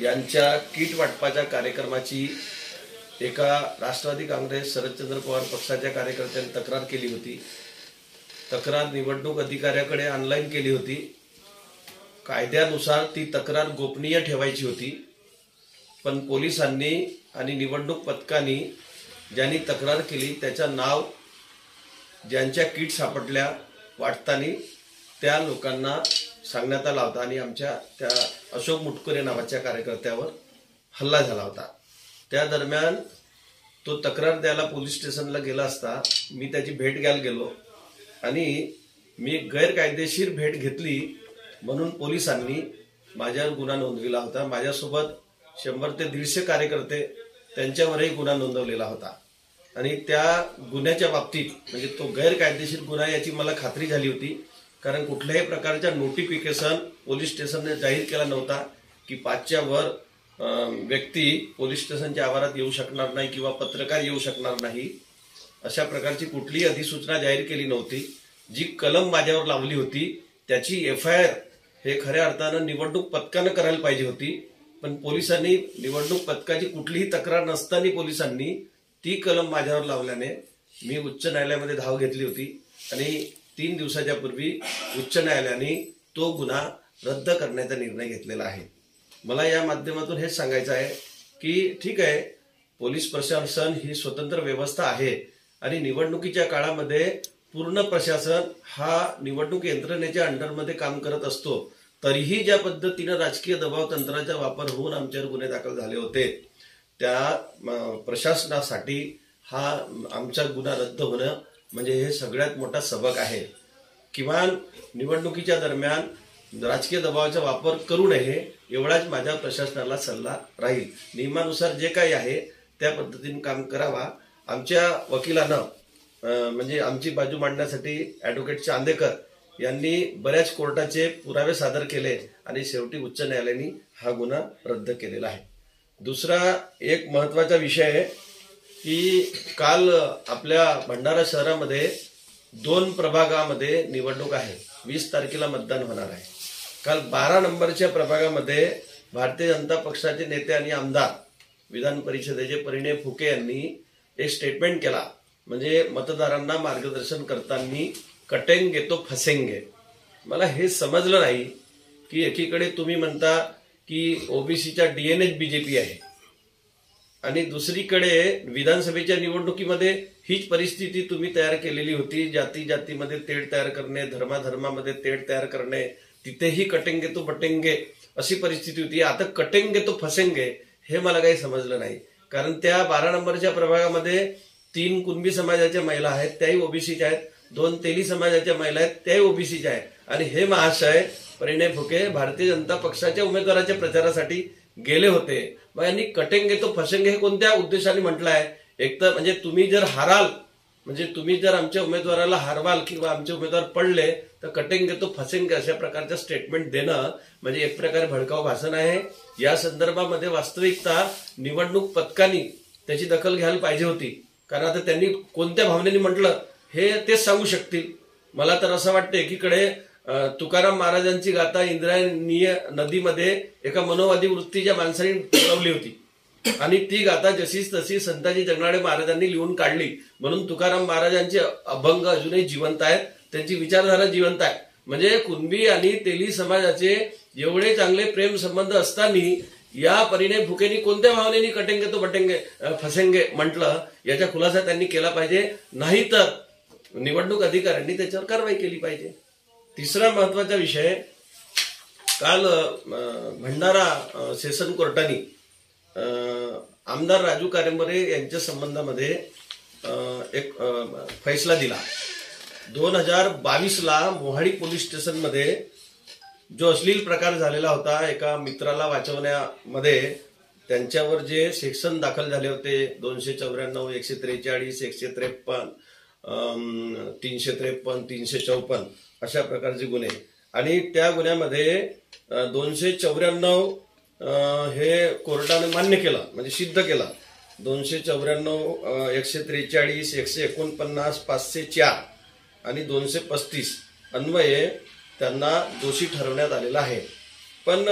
यांच्या किट वाटपाच्या कार्यक्रमाची एका राष्ट्रवादी काँग्रेस शरदचंद्र पवार पक्षाच्या कार्यकर्त्यांनी तक्रार केली होती। तक्रार निवडणूक अधिकाऱ्याकडे ऑनलाईन केली होती। कायद्यानुसार ती तक्रार गोपनीय ठेवायची होती, पण पोलिसांनी आणि निवडणूक पथकाने ज्यांनी तक्रार केली त्याचं नाव ज्यांच्या किट सापडल्या वाटताना त्या लोकांना सांगण्यात आला होता आणि आमच्या त्या अशोक मुटकुरे नावाच्या कार्यकर्त्यावर हल्ला झाला होता। त्या दरम्यान तो तक्रार द्यायला पोलीस स्टेशनला गेला असता मी त्याची भेट घ्यायला गेलो आणि मी गैरकायदेशीर भेट घेतली म्हणून पोलिसांनी माझ्यावर गुन्हा नोंदविला होता। माझ्यासोबत 100 ते 150 कार्यकर्ते त्यांच्यावरही गुन्हा नोंदवलेला होता आणि त्या गुन्ह्याच्या बाबतीत म्हणजे तो गैरकायदेशीर गुन्हा याची मला खात्री झाली होती, कारण कुठल्याही प्रकारच्या नोटिफिकेशन पोलीस स्टेशनने जाहीर केला नव्हता की 5च्या वर व्यक्ती पोलीस स्टेशनच्या आवारात येऊ शकणार नाही किंवा पत्रकार येऊ शकणार नाही, अशा प्रकारची कुठलीही अधिसूचना जाहीर केली नव्हती। जी कलम माझ्यावर लावली होती त्याची FIR हे खऱ्या अर्थानं निवडणूक पथकानं करायला पाहिजे होती, पण पोलिसांनी निवडणूक पथकाची कुठलीही तक्रार नसताना पोलिसांनी ती कलम माझ्यावर लावल्याने मी उच्च न्यायालयामध्ये धाव घेतली होती आणि 3 दिवसाच्या पूर्वी उच्च न्यायालयाने तो गुन्हा रद्द करण्याचा निर्णय घेतलेला आहे। मला या माध्यमातून हेच सांगायचं आहे की ठीक आहे, पोलीस प्रशासन ही स्वतंत्र व्यवस्था आहे आणि निवडणुकीच्या काळामध्ये पूर्ण प्रशासन हा निवडणूक यंत्रणेच्या अंडरमध्ये काम करत असतो, तरीही ज्या पद्धतीने राजकीय दबाव तंत्राचा वापर होऊन आमच्यावर गुन्हे दाखल झाले होते त्या प्रशासनासाठी हा आमचा गुन्हा रद्द होणं म्हणजे हे सगळ्यात मोठा सबक आहे। किमान निवडणुकीच्या दरम्यान राजकीय दबावाचा वापर करू नये एवढाच माझ्या प्रशासनाला सल्ला राहील। नियमानुसार जे काही आहे त्या पद्धतीने काम करावा। आमच्या वकिलानं म्हणजे आमची बाजू मांडण्यासाठी ॲडव्होकेट चांदेकर यांनी बऱ्याच कोर्टाचे पुरावे सादर केले आणि शेवटी उच्च न्यायालयाने हा गुन्हा रद्द केलेला आहे। दुसरा एक महत्त्वाचा विषय आहे की काल आपल्या भंडारा शहरामध्ये 2 प्रभागामध्ये निवडणूक आहे। 20 तारखेला मतदान होणार आहे। काल 12 नंबरच्या प्रभागामध्ये भारतीय जनता पक्षाचे नेते आणि आमदार विधान परिषदेचे परिणय फुके यांनी एक स्टेटमेंट केला, म्हणजे मतदारांना मार्गदर्शन करताना कटेंगे तो फसेंगे। मला हे समजलं नाही की एकीकडे तुम्ही म्हणता की ओबीसीच्या DNA BJP आहे आणि दुसरीकडे विधानसभेच्या निवडणुकीमध्ये हीच परिस्थिती तुम्ही तयार केलेली होती। जाती जातीमध्ये तेढ तयार करणे, धर्माधर्मामध्ये तेढ तयार करणे, तिथेही कटेंगे तो बटेंगे अशी परिस्थिती होती। आता कटेंगे तो फसेंगे हे मला काही समजलं नाही, कारण त्या 12 नंबरच्या प्रभागामध्ये 3 कुणबी समाजाच्या महिला आहेत, त्याही ओबीसीच्या आहेत, 2 तेली समाजाच्या महिला आहेत, त्याही ओबीसीच्या आहेत आणि हे महाशय परिणय फुके भारतीय जनता पक्षाच्या उमेदवाराच्या प्रचारासाठी गेले होते। मग यांनी कटेंगे तो फसेंगे हे कोणत्या उद्देशाने म्हटलं आहे? एक तर म्हणजे तुम्ही जर हाराल, म्हणजे तुम्ही जर आमच्या उमेदवाराला हरवाल किंवा आमचे उमेदवार पडले तर कटेंगे तो फसेंगे अशा प्रकारचं स्टेटमेंट देणं म्हणजे एक प्रकारे भडकाऊ भाषण आहे। या संदर्भामध्ये वास्तविकता निवडणूक पथकाने त्याची दखल घ्यायला पाहिजे होती, कारण आता त्यांनी कोणत्या भावनेने म्हटलं हे तेच सांगू शकतील। मला तर असं वाटतं एकीकडे तुकाराम महाराजांची गाथा इंद्रायणी नदीमध्ये एका मनोवादी वृत्तीच्या माणसाने ठरवली होती आणि ती गाथा जशीच तशी संताजी जगनाडे महाराजांनी लिहून काढली, म्हणून तुकाराम महाराजांचे अभंग अजूनही जिवंत आहेत, त्यांची विचारधारा जिवंत आहे। म्हणजे कुणबी आणि तेली समाजाचे एवढे चांगले प्रेम संबंध असताना या परिणय फुकेनी कोणत्या भावनेने कटेंगे तो बटेंगे फसेंगे म्हटलं याचा खुलासा त्यांनी केला पाहिजे, नाहीतर निवडणूक अधिकाऱ्यांनी त्याच्यावर कारवाई केली पाहिजे। तिसरा महत्त्वाचा विषय, काल भंडारा सेशन कोर्टाने आमदार राजू कारेंबरे यांच्या संबंधामध्ये एक फैसला दिला। 2022ला मोहाडी पोलीस स्टेशनमध्ये जो अश्लील प्रकार झालेला होता, एका मित्राला वाचवण्यामध्ये त्यांच्यावर जे सेक्शन दाखल झाले होते 294, 143, 153, 353, 354 अशा प्रकारचे गुन्हे, आणि त्या गुन्ह्यामध्ये 294 हे कोर्टाने मान्य केलं म्हणजे सिद्ध केलं। 294, 143, 149, 504 आणि 235 अन्वये त्यांना दोषी ठरवण्यात आलेला आहे। पण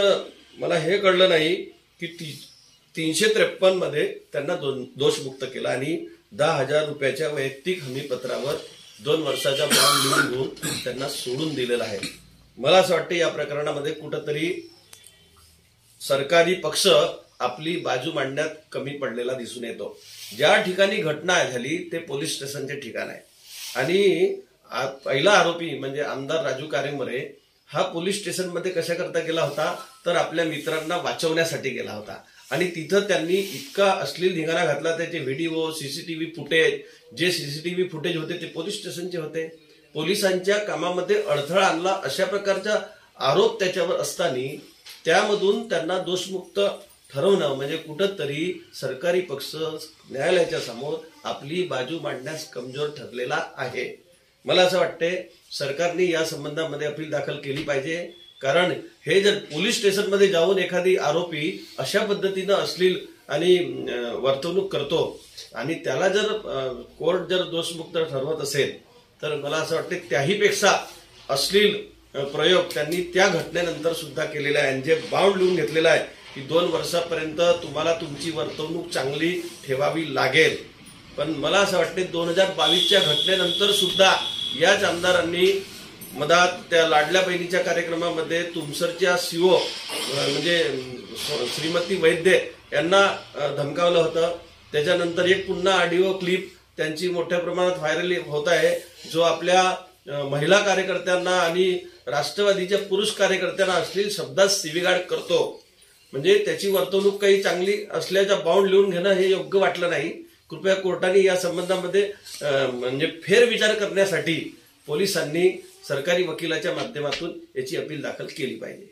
मला हे कळलं नाही की 353 मध्ये त्यांना दोषमुक्त केलं आणि 10,000 रुपयाच्या वैयक्तिक हमीपत्रावर 2 वर्षाचा बॉन्ड लिहून घेऊन त्यांना सोडून दिलेला आहे. मला असं वाटतं या प्रकरणामध्ये कुठंतरी सरकारी पक्ष आपली बाजू मांडण्यात कमी पडलेला दिसून येतो. ज्या ठिकाणी घटना झाली ते पोलीस स्टेशनचे ठिकाण आहे आणि पहिला आरोपी म्हणजे आमदार राजू कारेंबरे हा पोलीस स्टेशनमध्ये कशा करता गेला होता तर आपल्या मित्रांना वाचवण्यासाठी गेला होता आणि तिथं त्यांनी इतका अश्लील धिंगाणा घातला. त्याचे व्हिडिओ सीसीटीव्ही फुटेज, जे सीसीटीव्ही फुटेज होते ते पोलीस स्टेशनचे होते. पोलिसांच्या कामामध्ये अडथळा आणला अशा प्रकारचा आरोप त्याच्यावर असताना त्यामधून त्यांना दोषमुक्त ठरवणं म्हणजे कुठंतरी सरकारी पक्ष न्यायालयाच्या समोर आपली बाजू मांडण्यास कमजोर ठरलेला आहे. मला असं वाटते सरकारने या संबंधामध्ये अपील दाखल केली पाहिजे. कारण हे जर पोलीस स्टेशनमध्ये जाऊन एखादी आरोपी अशा पद्धतीनं अश्लील आणि वर्तवणूक करतो आणि त्याला जर कोर्ट जर दोषमुक्त ठरवत असेल तर मला असं वाटतं त्याहीपेक्षा अश्लील प्रयोग त्यांनी त्या घटनेनंतर सुद्धा केलेला आहे. जे बाउंड लिहून घेतलेला आहे की 2 वर्षापर्यंत तुम्हाला तुमची वर्तवणूक चांगली ठेवावी लागेल. पण मला असं वाटते 2022च्या घटनेनंतर सुद्धा याच आमदारांनी मधात त्या लाडल्या बहिणीच्या कार्यक्रमामध्ये तुमसरच्या सीओ म्हणजे श्रीमती वैद्य यांना धमकावलं होतं. त्याच्यानंतर एक पुन्हा ऑडिओ क्लिप त्यांची मोठ्या प्रमाणात व्हायरल होत आहे जो आपल्या महिला कार्यकर्त्यांना आणि राष्ट्रवादीच्या पुरुष कार्यकर्त्यांना अश्लील शब्दात शिवीगाळ करतो. म्हणजे त्याची वर्तवणूक काही चांगली असल्याचा बाउंड लिहून घेणं हे योग्य वाटलं नाही. कृपया कोर्टाने या संबंधामध्ये म्हणजे फेरविचार करण्यासाठी पोलिसांनी सरकारी वकिलाच्या माध्यमातून याची अपील दाखल केली पाहिजे.